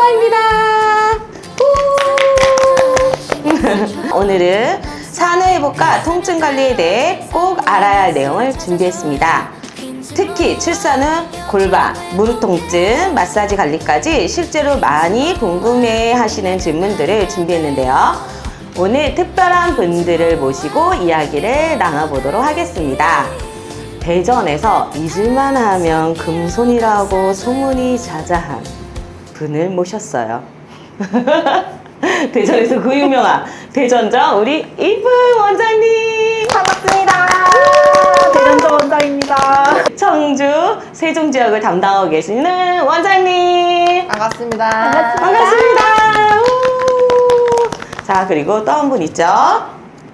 김주아입니다. 오늘은 산후회복과 통증 관리에 대해 꼭 알아야 할 내용을 준비했습니다. 특히 출산 후 골반, 무릎 통증, 마사지 관리까지 실제로 많이 궁금해 하시는 질문들을 준비했는데요. 오늘 특별한 분들을 모시고 이야기를 나눠보도록 하겠습니다. 대전에서 잊을만 하면 금손이라고 소문이 자자한 분을 모셨어요. 대전에서 그 유명한 대전점 우리 이쁜 원장님 반갑습니다. 대전점 원장입니다. 청주 세종 지역을 담당하고 계시는 원장님 반갑습니다. 반갑습니다. 자, 그리고 또 한 분 있죠.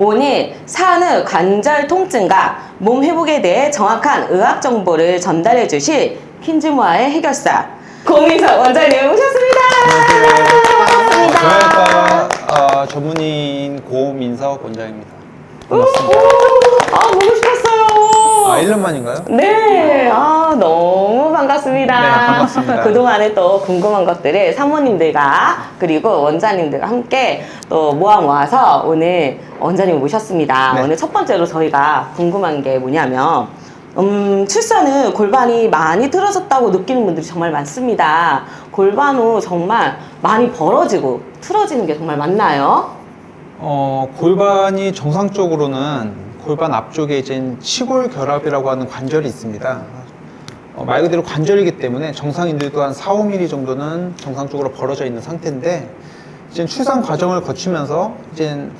오늘 산후 관절 통증과 몸 회복에 대해 정확한 의학 정보를 전달해 주실 킨즈모아의 해결사 고민석 원장님 오셨습니다. 반갑습니다. 정형외과 전문의인 고민석 원장입니다. 반갑습니다. 보고 싶었어요. 1년 만인가요? 네, 너무 반갑습니다. 네, 반갑습니다. 그동안에 또 궁금한 것들을 사모님들과 그리고 원장님들과 함께 또 모아서 오늘 원장님 모셨습니다. 네. 오늘 첫 번째로 저희가 궁금한 게 뭐냐면, 출산 후 골반이 많이 틀어졌다고 느끼는 분들이 정말 많습니다. 골반 후 정말 많이 벌어지고 틀어지는 게 정말 맞나요? 골반이 정상적으로는 골반 앞쪽에 이제 치골결합이라고 하는 관절이 있습니다. 말 그대로 관절이기 때문에 정상인들도 한 4, 5mm 정도는 정상적으로 벌어져 있는 상태인데, 이제 출산 과정을 거치면서 이제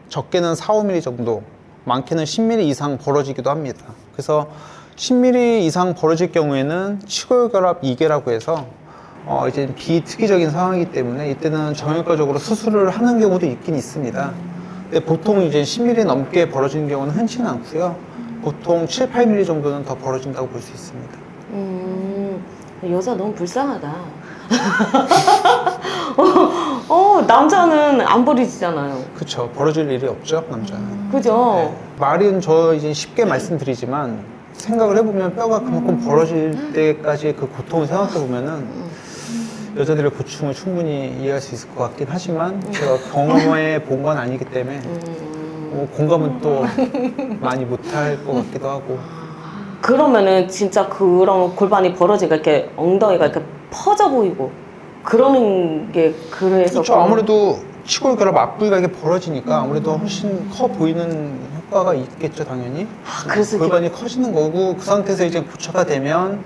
적게는 4, 5mm 정도, 많게는 10mm 이상 벌어지기도 합니다. 그래서 10mm 이상 벌어질 경우에는 치골결합 2개라고 해서 이제 비특이적인 상황이기 때문에 이때는 정형외과적으로 수술을 하는 경우도 있긴 있습니다. 근데 보통 이제 10mm 넘게 벌어지는 경우는 흔치는 않고요. 보통 7, 8mm 정도는 더 벌어진다고 볼 수 있습니다. 여자 너무 불쌍하다. 남자는 안 버리지잖아요. 그쵸. 벌어질 일이 없죠, 남자는. 그죠? 네. 말은 저 이제 쉽게 말씀드리지만 생각을 해보면 뼈가 그만큼 벌어질 때까지의 그 고통을 생각해보면은 여자들의 고충을 충분히 이해할 수 있을 것 같긴 하지만 제가 경험해 본 건 아니기 때문에 공감은 또 많이 못할 것 같기도 하고. 그러면은 진짜 그런 골반이 벌어지고 이렇게 엉덩이가 이렇게 퍼져 보이고 그러는 게 그래서 그렇죠. 아무래도 치골결합 앞부위가 이렇게 벌어지니까 아무래도 훨씬 커 보이는 효과가 있겠죠, 당연히. 그래서 골반이 커지는 거고, 그 상태에서 이제 고쳐가 되면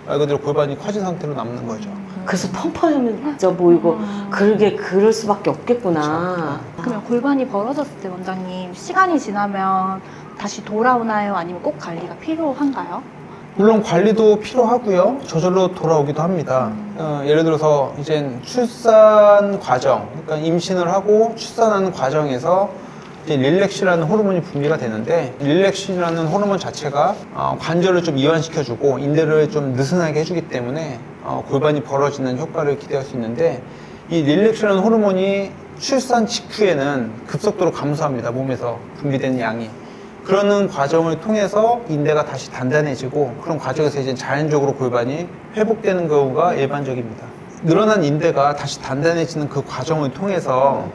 말 그대로 골반이 커진 상태로 남는 거죠. 그래서 펑퍼져 보이고 그러게 그럴 수밖에 없겠구나. 그러면 골반이 벌어졌을 때 원장님 시간이 지나면 다시 돌아오나요? 아니면 꼭 관리가 필요한가요? 물론 관리도 필요하고요. 저절로 돌아오기도 합니다. 예를 들어서 이제 출산 과정, 그러니까 임신을 하고 출산하는 과정에서 이제 릴렉신이라는 호르몬이 분비가 되는데, 릴렉신이라는 호르몬 자체가 관절을 좀 이완시켜주고 인대를 좀 느슨하게 해주기 때문에 골반이 벌어지는 효과를 기대할 수 있는데, 이 릴렉신이라는 호르몬이 출산 직후에는 급속도로 감소합니다. 몸에서 분비되는 양이. 그러는 과정을 통해서 인대가 다시 단단해지고, 그런 과정에서 이제 자연적으로 골반이 회복되는 경우가 일반적입니다. 늘어난 인대가 다시 단단해지는 그 과정을 통해서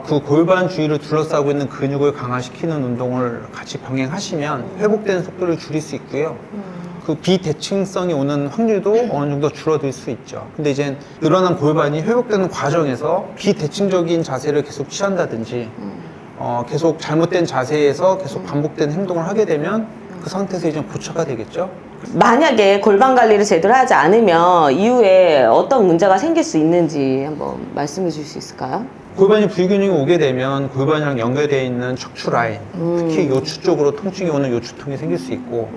그 골반 주위를 둘러싸고 있는 근육을 강화시키는 운동을 같이 병행하시면 회복되는 속도를 줄일 수 있고요. 그 비대칭성이 오는 확률도 어느 정도 줄어들 수 있죠. 근데 이제 늘어난 골반이 회복되는 과정에서 비대칭적인 자세를 계속 취한다든지 계속 잘못된 자세에서 계속 반복된 행동을 하게 되면 그 상태에서 이제 고쳐가 되겠죠. 만약에 골반 관리를 제대로 하지 않으면 이후에 어떤 문제가 생길 수 있는지 한번 말씀해 주실 수 있을까요? 골반이 불균형이 오게 되면 골반이랑 연결되어 있는 척추 라인, 특히 요추 쪽으로 통증이 오는 요추통이 생길 수 있고,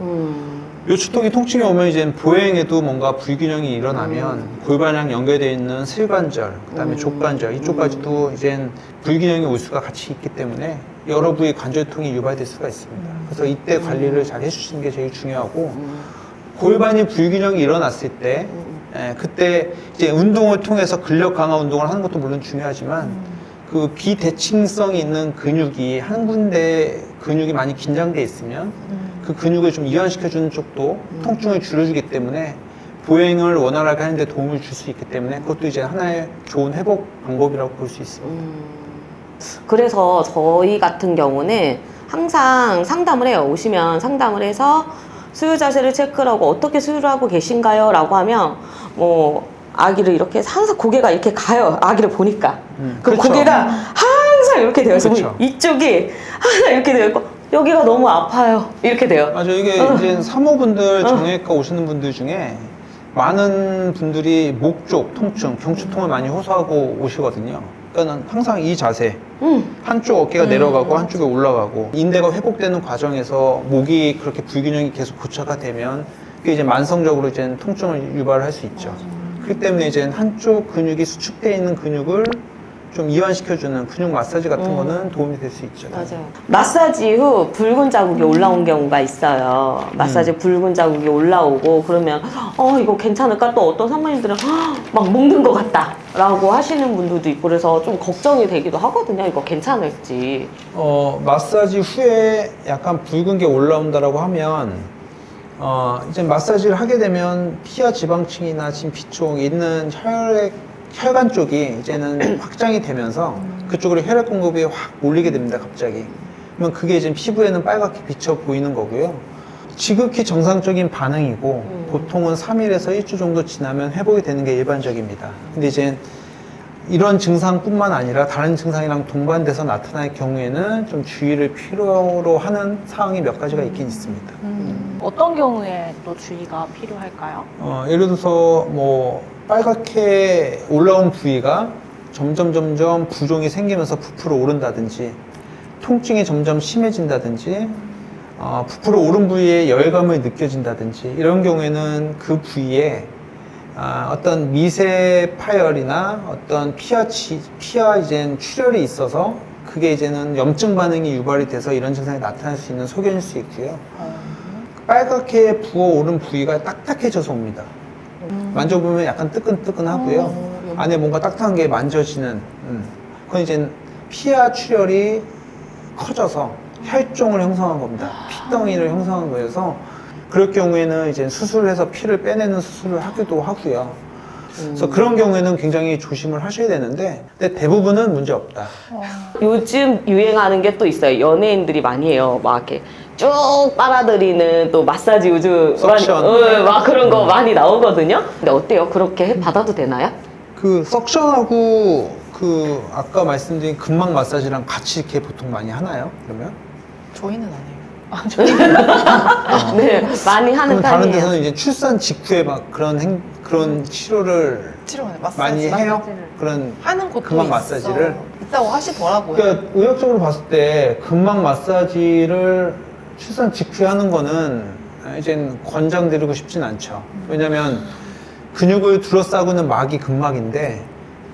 요추통이 통증이 오면 이제 보행에도 뭔가 불균형이 일어나면 골반이랑 연결되어 있는 슬관절, 그다음에 족관절 이쪽까지도 이제 불균형이 올 수가 같이 있기 때문에 여러 부위 관절통이 유발될 수가 있습니다. 그래서 이때 관리를 잘 해주시는 게 제일 중요하고, 골반이 불균형이 일어났을 때 그때 이제 운동을 통해서 근력 강화 운동을 하는 것도 물론 중요하지만 그 비대칭성이 있는 근육이 한 군데 근육이 많이 긴장돼 있으면 그 근육을 좀 이완시켜주는 쪽도 통증을 줄여주기 때문에 보행을 원활하게 하는데 도움을 줄 수 있기 때문에 그것도 이제 하나의 좋은 회복 방법이라고 볼 수 있습니다. 그래서 저희 같은 경우는 항상 상담을 해요. 오시면 상담을 해서 수유 자세를 체크를 하고 어떻게 수유를 하고 계신가요? 라고 하면 뭐 아기를 이렇게 항상 고개가 이렇게 가요. 아기를 보니까. 그 그렇죠. 고개가 항상 이렇게 되어 있어. 그렇죠. 이쪽이 항상 이렇게 되어 있고 여기가 너무 아파요. 이렇게 돼요. 맞아. 이게 이제 산모분들 정형외과 오시는 분들 중에 많은 분들이 목 쪽 통증, 경추통을 많이 호소하고 오시거든요. 그러니까 항상 이 자세, 한쪽 어깨가 내려가고 한쪽이 올라가고 인대가 회복되는 과정에서 목이 그렇게 불균형이 계속 고착화 되면 그게 이제 만성적으로 이제 통증을 유발할 수 있죠. 그렇기 때문에 이제 한쪽 근육이 수축되어 있는 근육을 좀 이완시켜주는 근육 마사지 같은 거는 도움이 될 수 있죠. 맞아요. 마사지 후 붉은 자국이 올라온 경우가 있어요. 마사지 붉은 자국이 올라오고 그러면 이거 괜찮을까? 또 어떤 산모님들은 막 먹는 것 같다 라고 하시는 분들도 있고 그래서 좀 걱정이 되기도 하거든요. 이거 괜찮을지. 마사지 후에 약간 붉은 게 올라온다라고 하면 이제 마사지를 하게 되면 피하 지방층이나 진피쪽 있는 혈관 쪽이 이제는 확장이 되면서 그쪽으로 혈액 공급이 확 몰리게 됩니다, 갑자기. 그러면 그게 이제 피부에는 빨갛게 비쳐 보이는 거고요. 지극히 정상적인 반응이고 보통은 3일에서 1주 정도 지나면 회복이 되는 게 일반적입니다. 근데 이제 이런 증상뿐만 아니라 다른 증상이랑 동반돼서 나타날 경우에는 좀 주의를 필요로 하는 사항이 몇 가지가 있긴 있습니다. 어떤 경우에 또 주의가 필요할까요? 예를 들어서 뭐 빨갛게 올라온 부위가 점점 부종이 생기면서 부풀어 오른다든지 통증이 점점 심해진다든지 부풀어 오른 부위에 열감을 느껴진다든지 이런 경우에는 그 부위에 어떤 미세 파열이나 어떤 피하 이제 출혈이 있어서 그게 이제는 염증 반응이 유발이 돼서 이런 증상이 나타날 수 있는 소견일 수 있고요. 빨갛게 부어오른 부위가 딱딱해져서 옵니다. 만져보면 약간 뜨끈뜨끈하고요. 안에 뭔가 딱딱한 게 만져지는. 그건 이제 피하 출혈이 커져서 혈종을 형성한 겁니다. 피덩이를 형성한 거여서 그럴 경우에는 이제 수술을 해서 피를 빼내는 수술을 하기도 하고요. 그래서 그런 경우에는 굉장히 조심을 하셔야 되는데 근데 대부분은 문제 없다. 요즘 유행하는 게 또 있어요. 연예인들이 많이 해요. 막 이렇게 쭉 빨아들이는 또 마사지 요즘 석션. 막 그런 거 많이 나오거든요. 근데 어때요? 그렇게 받아도 되나요? 그 석션하고 그 아까 말씀드린 근막 마사지랑 같이 이렇게 보통 많이 하나요? 그러면? 저희는 안 해요. 네, 많이 하는 그럼 다른 편이에요. 데서는 이제 출산 직후에 막 그런 치료를 치료는 마사지 많이 해요? 마사지를. 그런 하는 곳도 근막 있어. 마사지를? 있다고 하시더라고요. 그러니까 의학적으로 봤을 때 근막 마사지를 출산 직후에 하는 거는 이젠 권장드리고 싶진 않죠. 왜냐면 근육을 둘러싸고는 막이 근막인데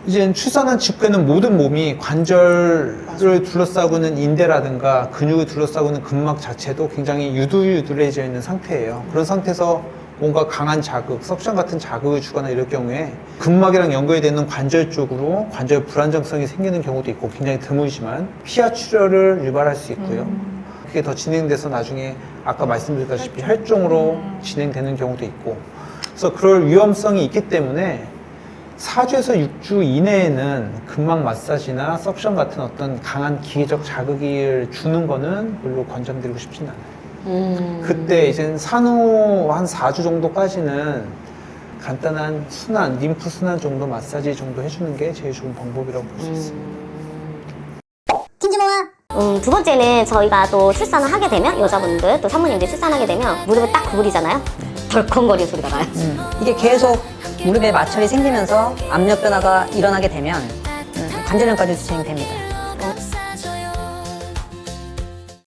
이젠 출산한 직후에는 모든 몸이 관절을 둘러싸고는 인대라든가 근육을 둘러싸고는 근막 자체도 굉장히 유두유두해져 있는 상태예요. 그런 상태에서 뭔가 강한 자극, 석션 같은 자극을 주거나 이럴 경우에 근막이랑 연결이 되는 관절 쪽으로 관절 불안정성이 생기는 경우도 있고 굉장히 드물지만 피하 출혈을 유발할 수 있고요. 그게 더 진행돼서 나중에 아까 말씀드렸다시피 혈종으로 진행되는 경우도 있고 그래서 그럴 위험성이 있기 때문에 4주에서 6주 이내에는 근막 마사지나 석션 같은 어떤 강한 기계적 자극을 주는 거는 별로 권장드리고 싶진 않아요. 그때 이제 산후 한 4주 정도까지는 간단한 순환, 림프 순환 정도 마사지 정도 해주는 게 제일 좋은 방법이라고 볼 수 있습니다. 두 번째는 저희가 또 출산을 하게 되면 여자분들 또 산모님들이 출산하게 되면 무릎을 딱 구부리잖아요. 덜컹거리는 소리가 나요. 이게 계속 무릎에 마찰이 생기면서 압력 변화가 일어나게 되면 관절염까지 진행됩니다.